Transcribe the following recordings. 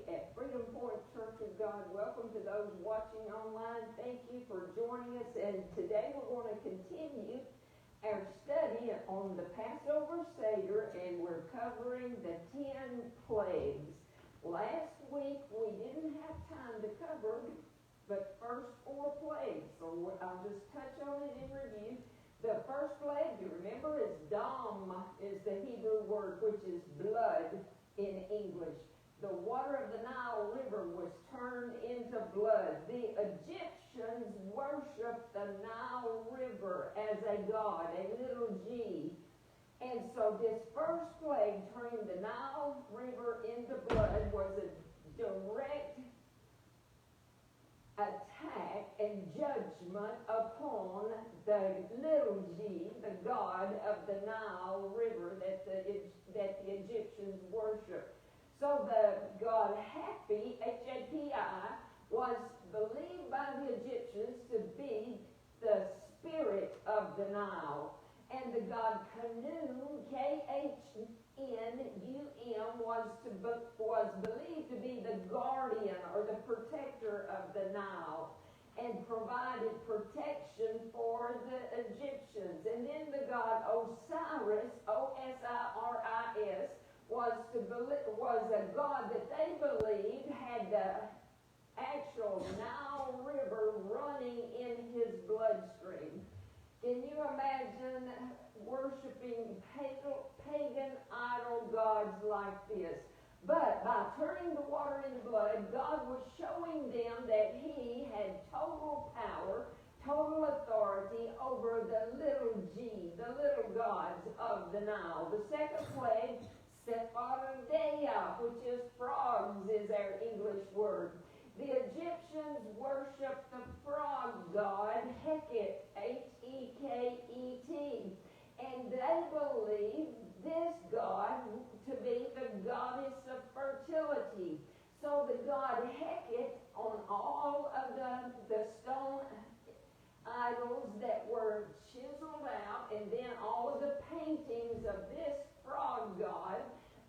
at Freedom Point Church of God. Welcome to those watching online. Thank you for joining us. And today we're going to continue our study on the Passover Seder, and we're covering the 10 plagues. Last week we didn't have time to cover the first 4 plagues, so I'll just touch on it in review. The first plague, you remember, is dam, is the Hebrew word, which is blood in English. The water of the Nile River was turned into blood. The Egyptians worshiped the Nile River as a god, a little g. And so this first plague, turning the Nile River into blood, was a direct attack and judgment upon the little g, the god of the Nile River that the Egyptians worshiped. So the god Hapi, H-A-P-I, was believed by the Egyptians to be the spirit of the Nile. And the god Khnum, K-H-N-U-M, was believed to be the guardian or the protector of the Nile and provided protection for the Egyptians. And then the god Osiris, O-S-I-R-I-S, was a god that they believed had the actual Nile River running in his bloodstream. Can you imagine worshiping pagan idol gods like this? But by turning the water into blood, God was showing them that he had total power, total authority over the little g, the little gods of the Nile. The second plague, Sephardia, which is frogs, is our English word. The Egyptians worshipped the frog god Heket, H-E-K-E-T, and they believed this god to be the goddess of fertility. So the god Heket, on all of the stone idols that were chiseled out, and then all of the paintings of this frog god,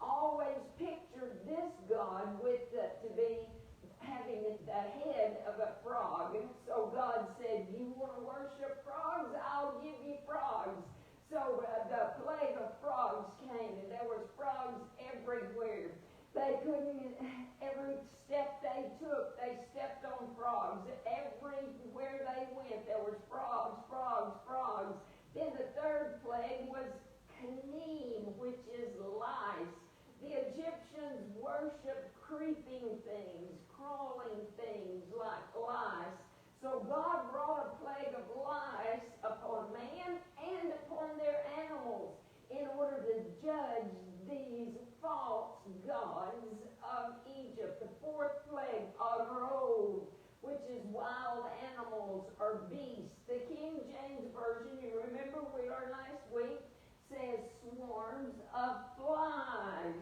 always pictured this god to be having the head of a frog. So God said, you want to worship frogs? I'll give you frogs. So the plague of frogs came, and there was frogs everywhere. They couldn't, every step they took, they stepped on frogs. Everywhere they went, there was frogs, frogs, frogs. Then the third plague was Kneem, which is lice. The Egyptians worshipped creeping things, crawling things like lice. So God brought a plague of lice upon man and upon their animals in order to judge these false gods of Egypt. The fourth plague, Arod, which is wild animals or beasts. The King James Version, you remember we learned last week, says swarms of flies.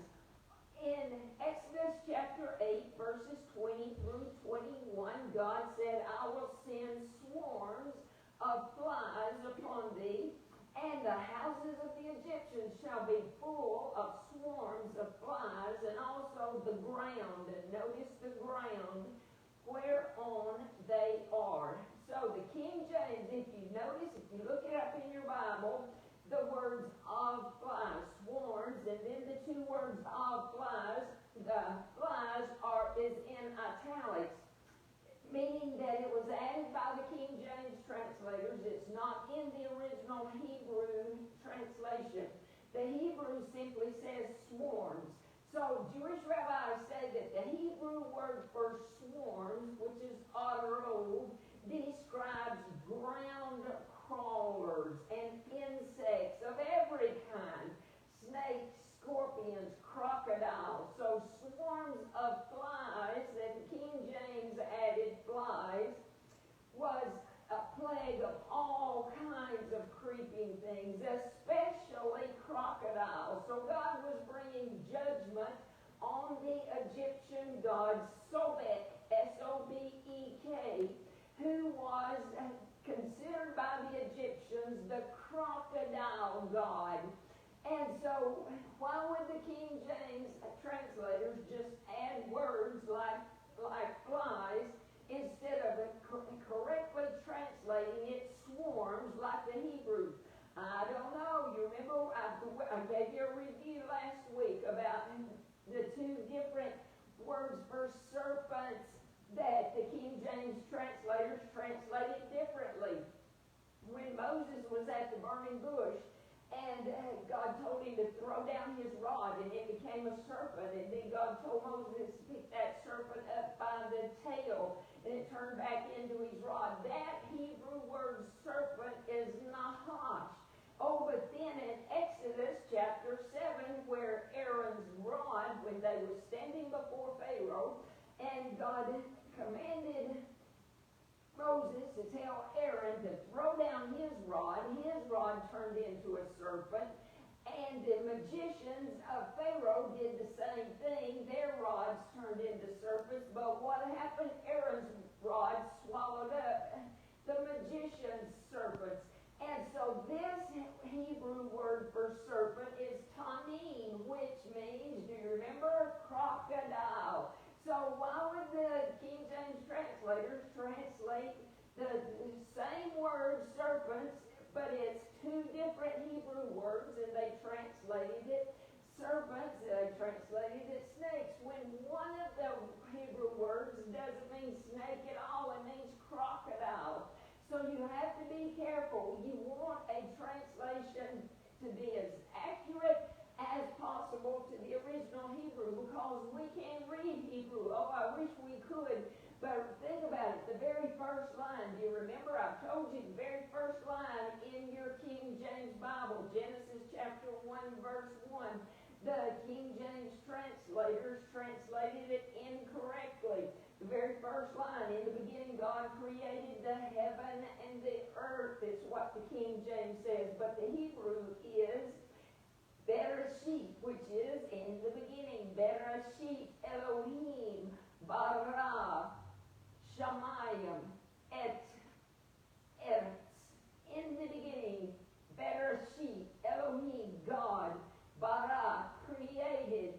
In Exodus chapter 8, verses 20 through 21, God said, I will send swarms of flies upon thee, and the houses of the Egyptians shall be full of swarms of flies, and also the ground. And notice the ground whereon they are. So the King James, if you look it up in your Bible, the words of flies, swarms, and then the 2 words of flies, the flies is in italics, meaning that it was added by the King James translators. It's not in the original Hebrew translation. The Hebrew simply says swarms. So Jewish rabbis say that the Hebrew word for swarms, which is arod, describes ground crawlers and insects of every kind, snakes, scorpions, crocodiles. So swarms of flies, that the King James added flies, was a plague of all kinds of creeping things, especially crocodiles. So God was bringing judgment on the Egyptian god Sobek, S-O-B-E-K, who was considered by the Egyptians the crocodile god. And so, why would the King James translators just add words like flies instead of correctly translating it swarms like the Hebrew? I don't know. You remember I gave you a review last week about the two different words for serpents that the King James translators translated differently. When Moses was at the burning bush, and God told him to throw down his rod, and it became a serpent. And then God told Moses to pick that serpent up by the tail, and it turned back into his rod. That Hebrew word serpent is nahash. Oh, but then in Exodus chapter 7, where Aaron's rod, when they were standing before Pharaoh, and God commanded Moses to tell Aaron to throw down his rod turned into a serpent, and the magicians of Pharaoh did the same thing. Their rods turned into serpents, but what happened? Aaron's rod swallowed up the magician's serpents. And so this Hebrew word for serpent is tanin, which means, do you remember? Crocodile. So why would the King James translators translate the same word serpents, but it's two different Hebrew words, and they translated it serpents, they translated it snakes, when one of the Hebrew words doesn't mean snake at all, it means crocodile. So you have to be careful. You want a translation to be as accurate as possible to the original Hebrew, because we can't read Hebrew. Oh, I wish we could. But think about it, the very first line, do you remember? I told you the very first line in your King James Bible, Genesis chapter 1, verse 1, the King James translators translated it incorrectly. The very first line, in the beginning God created the heaven and the earth, is what the King James says. But the Hebrew is Bereshit, which is in the beginning. Bereshit, Elohim, Bara, Shamayim, Eretz. In the beginning, Bereshit, Elohim, God, Bara, created,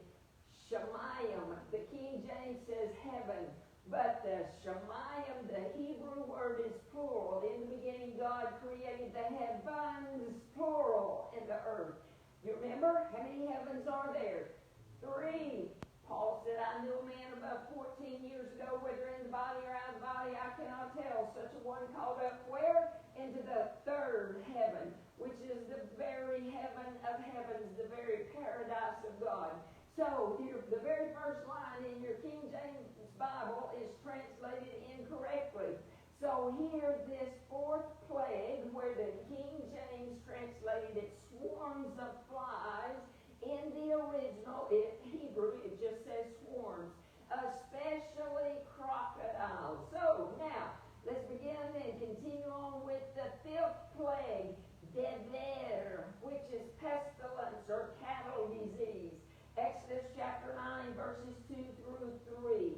Shamayim. The King James says heaven, but the Shamayim, the Hebrew word, is plural. In the beginning, God created the heavens, plural, and the earth. You remember? How many heavens are there? 3. Paul said, I knew a man about 14 years ago, whether in the body or out of the body, I cannot tell. Such a one called up where? Into the 3rd heaven, which is the very heaven of heavens, the very paradise of God. So, the very first line in your King James Bible is translated incorrectly. So here, this 4th plague, where the King James translated it swarms of flies, in the original Hebrew, it just says swarms, especially crocodiles. So now, let's begin and continue on with the 5th plague, Dever, which is pestilence or cattle disease. Exodus chapter 9, verses 2 through 3.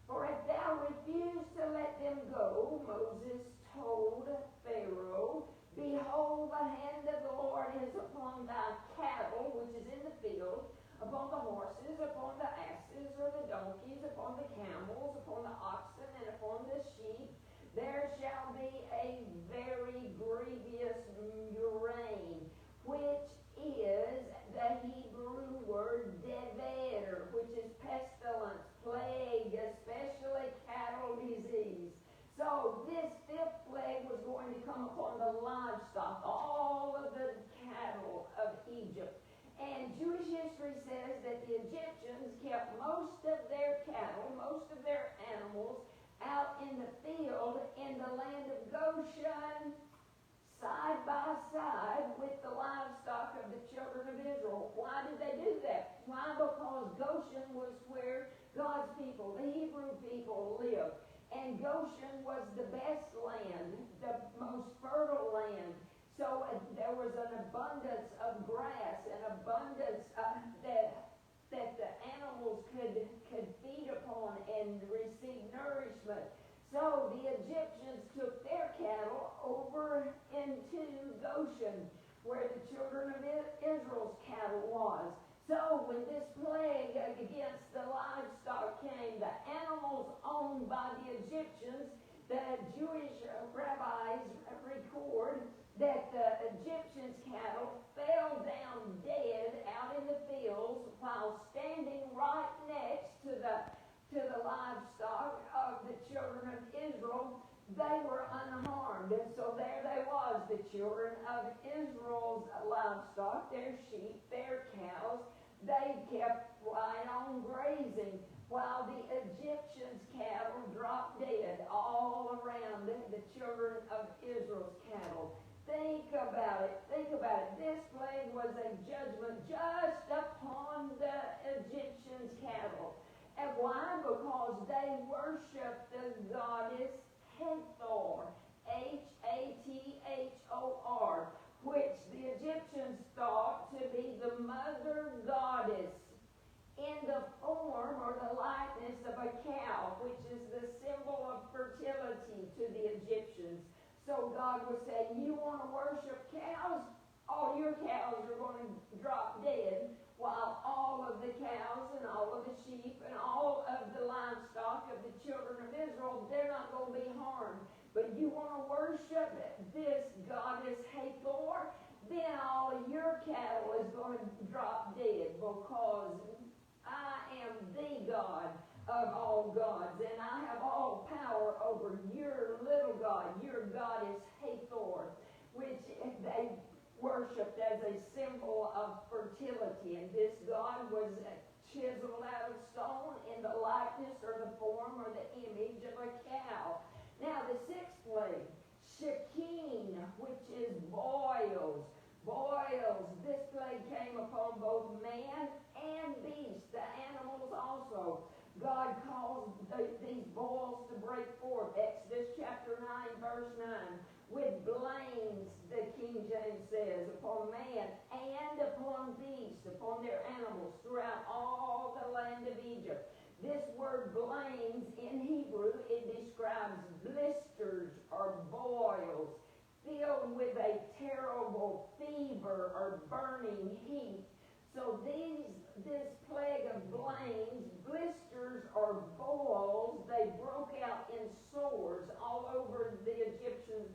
For if thou refuse to let them go, Moses told Pharaoh, behold, the hand of the Lord is upon thy cattle, which is in the field, upon the horses, upon the asses or the donkeys, upon the camels, upon the oxen, and upon the sheep. There shall be a very grievous murrain, which is the Hebrew word dever, which is pestilence, plague, especially cattle disease. So this 5th plague was going to come upon the livestock, all of the cattle of Egypt. And Jewish history says that the Egyptians kept most of their cattle, most of their animals, out in the field in the land of Goshen, side by side with the livestock of the children of Israel. Why did they do that? Why? Because Goshen was where God's people, the Hebrew people, lived. And Goshen was the best land, the most fertile land. So there was an abundance of grass, an abundance that the animals could feed upon and receive nourishment. So the Egyptians took their cattle over into Goshen. where the children of Israel's cattle was. So when this plague against the livestock came, the animals owned by the Egyptians, the Jewish rabbis record that the Egyptians' cattle fell down dead out in the fields while standing right next to the livestock of the children of Israel. They were unharmed, and so there they was, the children of Israel's livestock, their sheep, their cows. They kept right on grazing while the Egyptians' cattle dropped dead all around the children of Israel's cattle. Think about it. Think about it. This plague was a judgment just upon the Egyptians' cattle. And why? Because they worshiped the goddess Hathor, Hathor, which the Egyptians thought to be the mother goddess in the form or the likeness of a cow, which is the symbol of fertility to the Egyptians. So God was saying, you want to worship cows? All your cows are going to drop dead, while all of the cows and all of the sheep and all of the livestock of the children of Israel, they're not going to be harmed. But you want to worship this goddess Hathor, then all of your cattle is going to drop dead, because I am the God of all gods, and I have all power over your little god, your goddess Hathor, which they worshipped as a symbol of fertility. And this god was chiseled out of stone in the likeness or the form or the image of a cow. Now the sixth plague, Shekhin, which is boils. Boils. This plague came upon both man and beast, the animals also. God caused these boils to break forth. Exodus chapter 9, verse 9. With blains, the King James says, upon man and upon beasts, upon their animals throughout all the land of Egypt. This word blains in Hebrew, it describes blisters or boils filled with a terrible fever or burning heat. So this plague of blains, blisters or boils, they broke out in sores all over the Egyptians'